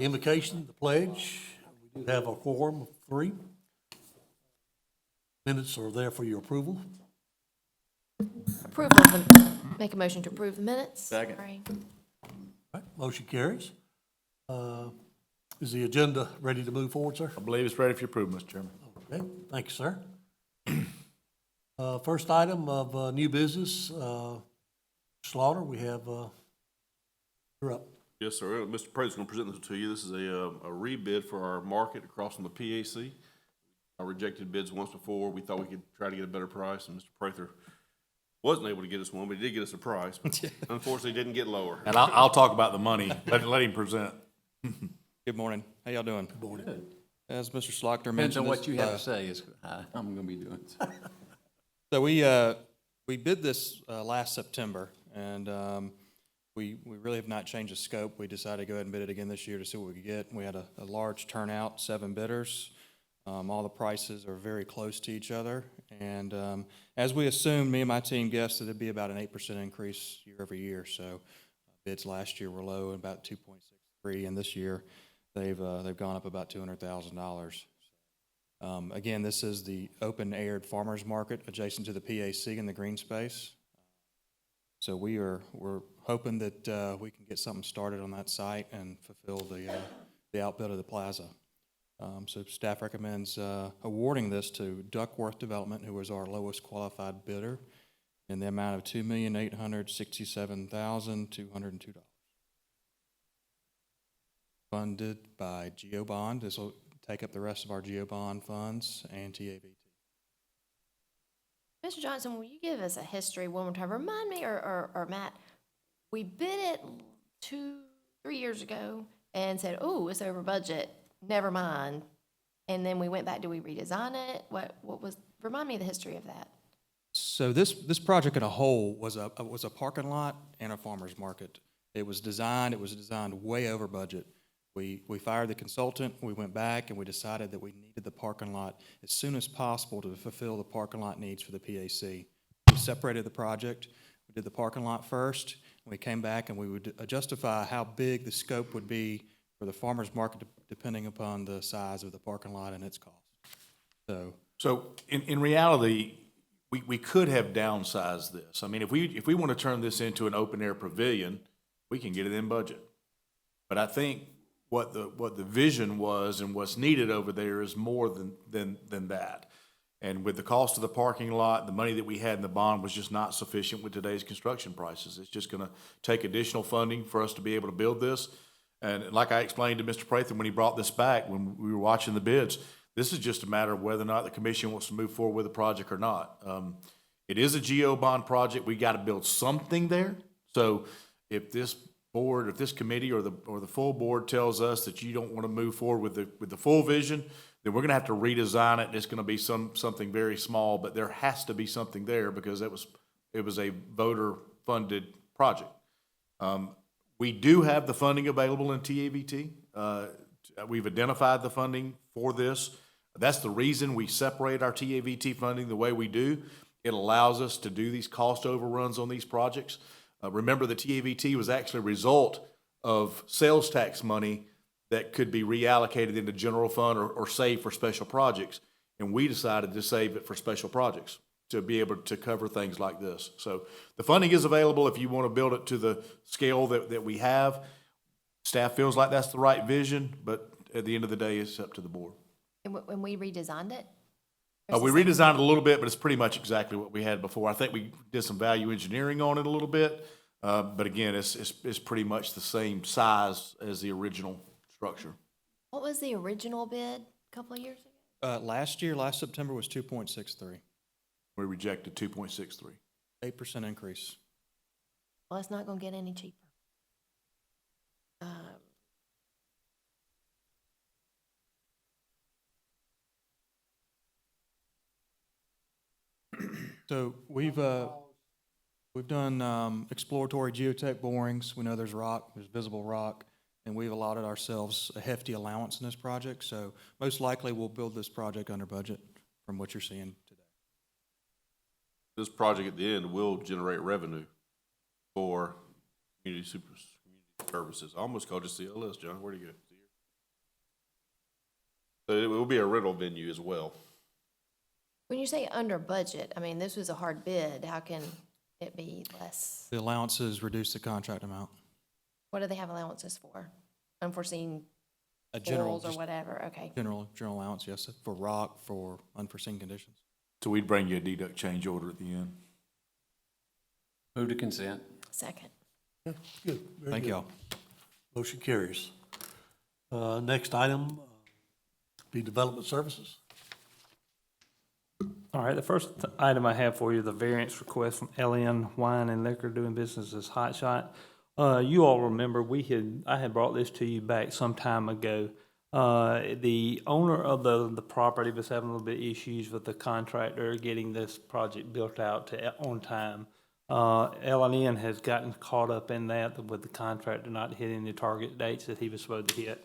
Invocation, the pledge. We do have a quorum of 3. Minutes are there for your approval. Approval of the, make a motion to approve the minutes. Second. Sorry. All right, motion carries. Is the agenda ready to move forward, sir? I believe it's ready for your approval, Mr. Chairman. Okay, thank you, sir. First item of new business, Slaughter, we have, you're up. Yes, sir. Mr. President's going to present this to you. This is a rebid for our market across from the PAC. I rejected bids once before. We thought we could try to get a better price, and Mr. Prather wasn't able to get us one, but he did get us a price. But unfortunately, didn't get lower. And I'll talk about the money. Let him present. Good morning. How y'all doing? Good morning. As Mr. Slaughter Depends mentioned, on what this, you have to say is how I'm gonna be doing. so we bid this last September, and we really have not changed the scope. We decided to go ahead and bid it again this year to see what we could get. We had a large turnout, 7 bidders. All the prices are very close to each other, and as we assumed, me and my team guessed that it'd be about an 8% increase year over year. So bids last year were low, about 2.63, and this year they've gone up about $200,000. Again, this is the open-aired farmers market adjacent to the PAC in the green space. So we're hoping that we can get something started on that site and fulfill the outbid of the plaza. So staff recommends awarding this to Duckworth Development, who was our lowest qualified bidder, in the amount of $2,867,202. Funded by GeoBond. This will take up the rest of our GeoBond funds and TAVT. Mr. Johnson, will you give us a history one more time? Remind me, or Matt, we bid it 2-3 years ago and said, oh, it's over budget, never mind. And then we went back, do we redesign it? What was, remind me of the history of that. So this project in a whole was a parking lot and a farmer's market. It was designed way over budget. We fired the consultant, we went back, and we decided that we needed the parking lot as soon as possible to fulfill the parking lot needs for the PAC. We separated the project. We did the parking lot first. We came back and we would justify how big the scope would be for the farmer's market depending upon the size of the parking lot and its cost. So in reality, we could have downsized this. I mean, if we want to turn this into an open-air pavilion, we can get it in budget. But I think what the vision was and what's needed over there is more than that. And with the cost of the parking lot, the money that we had in the bond was just not sufficient with today's construction prices. It's just gonna take additional funding for us to be able to build this. And like I explained to Mr. Prather when he brought this back, when we were watching the bids, this is just a matter of whether or not the commission wants to move forward with the project or not. It is a GO bond project. We got to build something there. So if this board, if this committee or the full board tells us that you don't want to move forward with the full vision, then we're going to have to redesign it. It's going to be something very small, but there has to be something there because it was a voter funded project. We do have the funding available in TAVT. We've identified the funding for this. That's the reason we separate our TAVT funding the way we do. It allows us to do these cost overruns on these projects. Remember, the TAVT was actually a result of sales tax money that could be reallocated into general fund or saved for special projects. And we decided to save it for special projects to be able to cover things like this. So the funding is available if you want to build it to the scale that we have. Staff feels like that's the right vision, but at the end of the day, it's up to the board. And when we redesigned it? We redesigned it a little bit, but it's pretty much exactly what we had before. I think we did some value engineering on it a little bit, but again, it's pretty much the same size as the original structure. What was the original bid a couple of years ago? Last September was 2.63, We rejected 2.63. 8% increase. Well, it's not gonna get any cheaper. So we've done exploratory geotech borings. We know there's rock, there's visible rock, and we've allotted ourselves a hefty allowance in this project. So most likely we'll build this project under budget from what you're seeing today. This project at the end will generate revenue for community services. I almost called you CLS, John. Where'd you go? So it will be a rental venue as well. When you say under budget, I mean, this was a hard bid. How can it be less? The allowances reduce the contract amount. What do they have allowances for? Unforeseen A general, holes or just whatever, okay. general allowance, yes, for rock, for unforeseen conditions. So we'd bring you a deduct change order at the end. Move to consent. Second. Okay, good. Very Thank good. y'all. Motion carries. Next item, be development services. All right, the first item I have for you, the variance request from LN Wine and Liquor doing business as Hot Shot. You all remember, I had brought this to you back some time ago. The owner of the property was having a little bit of issues with the contractor getting this project built out on time. L&N has gotten caught up in that with the contractor not hitting the target dates that he was supposed to hit.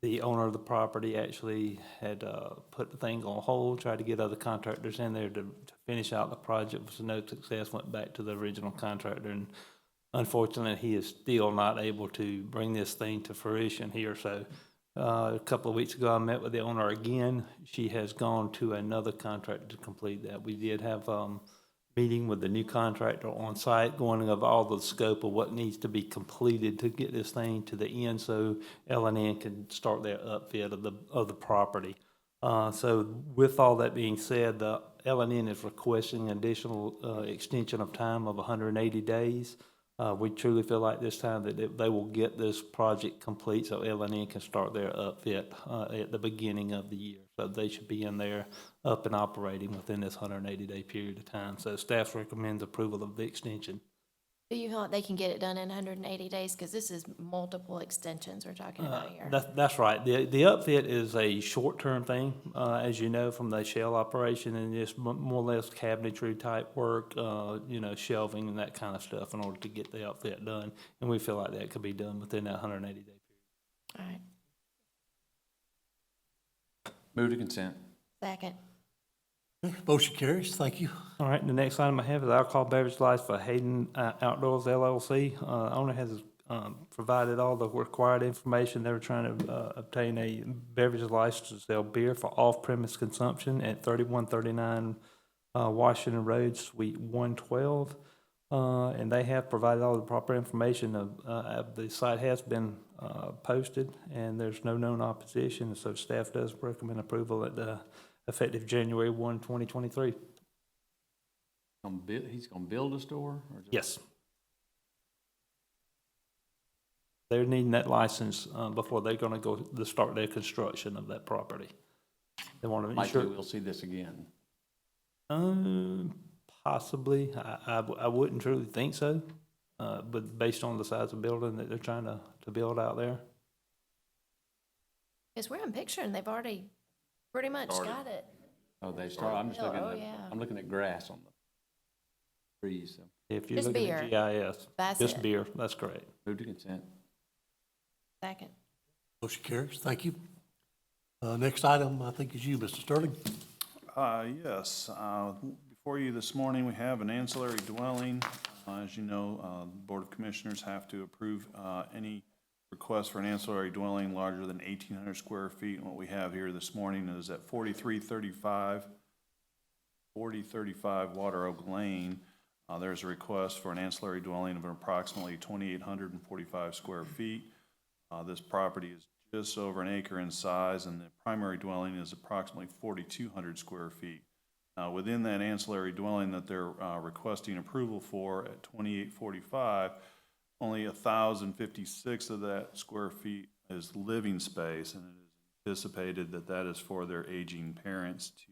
The owner of the property actually had put the thing on hold, tried to get other contractors in there to finish out the project. Was no success, went back to the original contractor, and unfortunately, he is still not able to bring this thing to fruition here. So a couple of weeks ago, I met with the owner again. She has gone to another contractor to complete that. We did have meeting with the new contractor on site, going over all the scope of what needs to be completed to get this thing to the end, so L&N can start their upfit of the property. So with all that being said, the L&N is requesting additional extension of time of 180 days. We truly feel like this time that they will get this project complete so L&N can start their upfit at the beginning of the year. So they should be in there up and operating within this 180-day period of time. So staff recommends approval of the extension. Do you feel like they can get it done in 180 days? Because this is multiple extensions we're talking about here. That's right. The upfit is a short-term thing, as you know, from the shell operation, and just more or less cabinetry type work, shelving and that kind of stuff in order to get the upfit done. And we feel like that could be done within that 180-day period. All right, Move to consent. second. Motion carries. Thank you. All right, the next item I have is alcohol beverage license for Hayden Outdoors LLC. Owner has provided all the required information. They were trying to obtain a beverage license to sell beer for off-premise consumption at 3139 Washington Road, Suite 112. And they have provided all the proper information. The site has been posted, and there's no known opposition, so staff does recommend approval at the effective January 1, 2023. He's gonna build a store? Or just- Yes. They're needing that license before they're gonna go to start their construction of that property. They want to Likely ensure, we'll see this again. possibly, I wouldn't truly think so, but based on the size of building that they're trying to build out there. Because where I'm picturing, they've already pretty much got it. Oh, they start, I'm just Oh, looking at, yeah. I'm looking at grass on the trees, so. If you're Just looking at beer. GIS, That's just it. beer, that's correct. Move to consent. Second. Motion carries. Thank you. Next item, I think, is you, Mr. Sterling. Yes, before you this morning, we have an ancillary dwelling. As you know, the Board of Commissioners have to approve any request for an ancillary dwelling larger than 1,800 square feet. And what we have here this morning is at 4035 Water Oak Lane. There's a request for an ancillary dwelling of approximately 2,845 square feet. This property is just over an acre in size, and the primary dwelling is approximately 4,200 square feet. Within that ancillary dwelling that they're requesting approval for at 2845, only 1,056 of that square feet is living space, and it is anticipated that that is for their aging parents to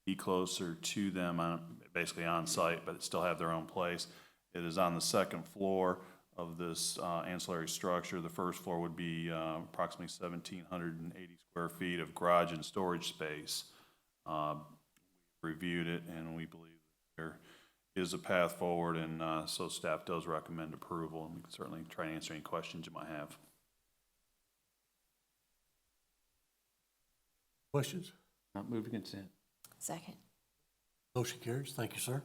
be closer to them, basically on site, but still have their own place. It is on the second floor of this ancillary structure. The first floor would be approximately 1,780 square feet of garage and storage space. Reviewed it, and we believe there is a path forward, and so staff does recommend approval, and we can certainly try to answer any questions you might have. Questions? Not move to consent. Second. Motion carries. Thank you, sir.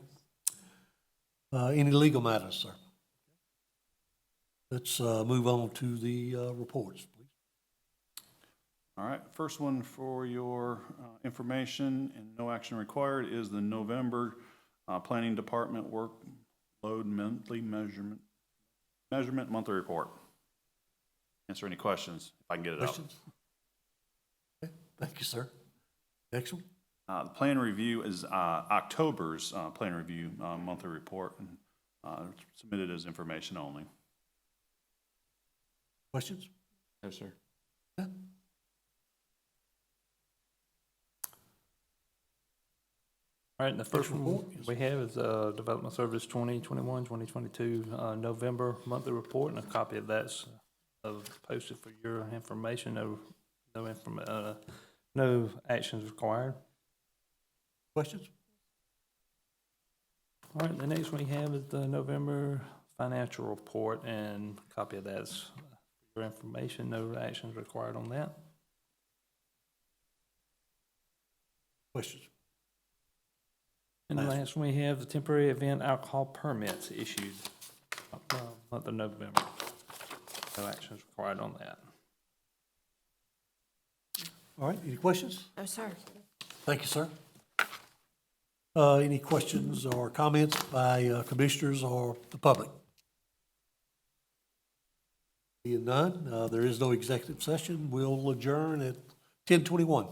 Any legal matters, sir? Let's move on to the reports, please. All right, first one for your information and no action required is the November Planning Department Workload Monthly Measurement Monthly Report. Answer any questions if I can get it out. Questions? Okay, thank you, sir. Next one. The plan review is October's plan review monthly report, and submitted as information only. Questions? No, sir. All right, and the first one report, yes. we have is, Development Service 2021, 2022, November monthly report, and a copy of that's posted for your information. No actions required. Questions? All right, the next one we have is the November financial report, and a copy of that's for your information. No actions required on that. Questions? And the last one we have, the temporary event alcohol permits issued, month of November. No actions required on that. All right, any questions? No, sir. Thank you, sir. Any questions or comments by commissioners or the public? Being none, there is no executive session. We'll adjourn at 10:21.